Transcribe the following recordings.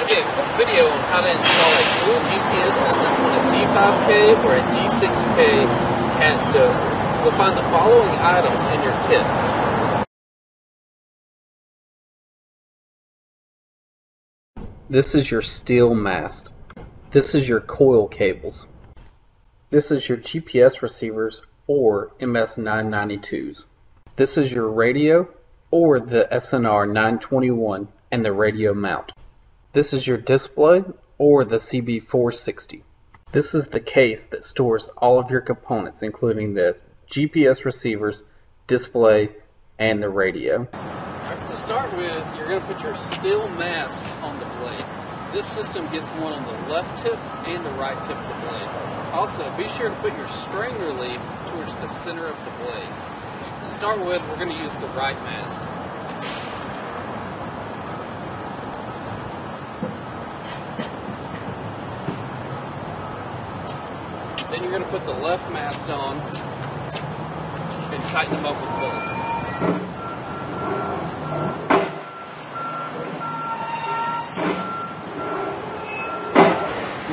to be a quick video on how to install a dual GPS system on a D5K or a D6K cat dozer. You'll find the following items in your kit. This is your steel mast. This is your coil cables. This is your GPS receivers or MS992s. This is your radio or the SNR 921 and the radio mount. This is your display or the CB460. This is the case that stores all of your components, including the GPS receivers, display, and the radio. To start with, you're going to put your steel mast on the blade. This system gets one on the left tip and the right tip of the blade. Also, be sure to put your strain relief towards the center of the blade. To start with, we're going to use the right mast. Then you're going to put the left mast on and tighten them up with bolts.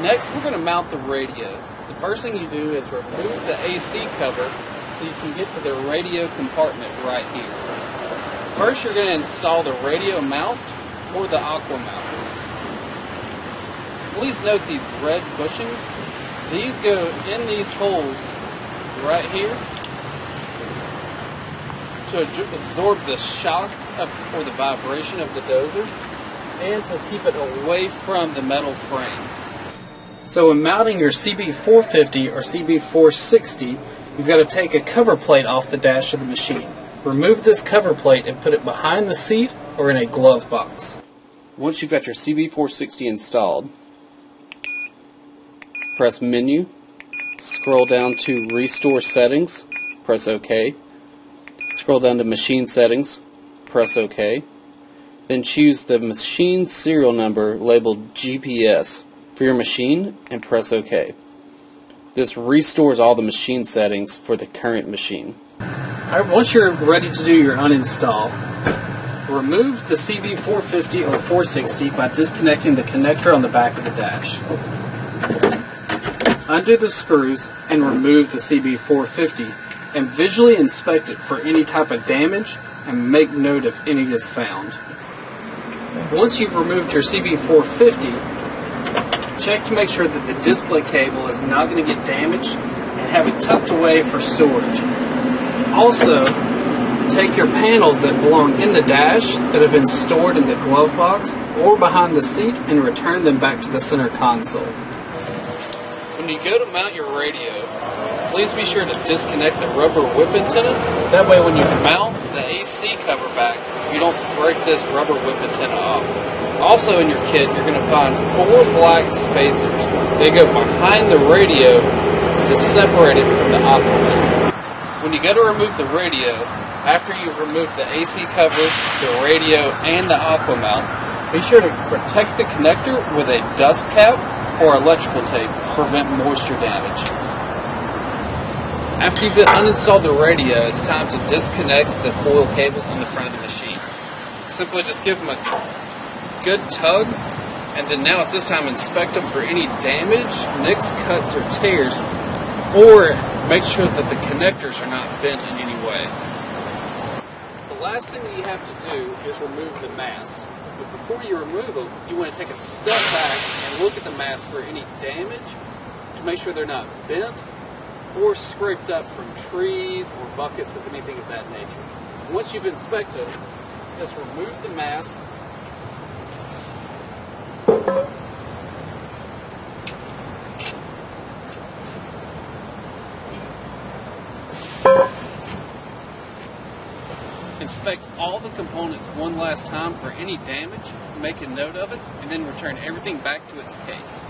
Next, we're going to mount the radio. The first thing you do is remove the AC cover so you can get to the radio compartment right here. First, you're going to install the radio mount or the aqua mount. Please note these red bushings. These go in these holes right here to absorb the shock or the vibration of the dozer and to keep it away from the metal frame. So when mounting your CB450 or CB460, you've got to take a cover plate off the dash of the machine. Remove this cover plate and put it behind the seat or in a glove box. Once you've got your CB460 installed, press Menu, scroll down to Restore Settings, press OK. Scroll down to Machine Settings, press OK. Then choose the machine serial number labeled GPS for your machine and press OK. This restores all the machine settings for the current machine. Alright, once you're ready to do your uninstall, remove the CB450 or 460 by disconnecting the connector on the back of the dash. Undo the screws and remove the CB450 and visually inspect it for any type of damage and make note if any is found. Once you've removed your CB450, check to make sure that the display cable is not going to get damaged and have it tucked away for storage. Also, take your panels that belong in the dash that have been stored in the glove box or behind the seat and return them back to the center console. When you go to mount your radio, please be sure to disconnect the rubber whip antenna. That way when you mount the AC cover back, you don't break this rubber whip antenna off. Also in your kit, you're going to find 4 black spacers. They go behind the radio to separate it from the aqua mount. When you go to remove the radio, after you've removed the AC cover, the radio, and the aqua mount, be sure to protect the connector with a dust cap or electrical tape to prevent moisture damage. After you've uninstalled the radio, it's time to disconnect the coil cables on the front of the machine. Simply just give them a good tug, and then now at this time inspect them for any damage, nicks, cuts, or tears, or make sure that the connectors are not bent in any way. The last thing that you have to do is remove the mast. But before you remove them, you want to take a step back and look at the mast for any damage to make sure they're not bent or scraped up from trees or buckets or anything of that nature. Once you've inspected, just remove the mast. Inspect all the components one last time for any damage, make a note of it, and then return everything back to its case.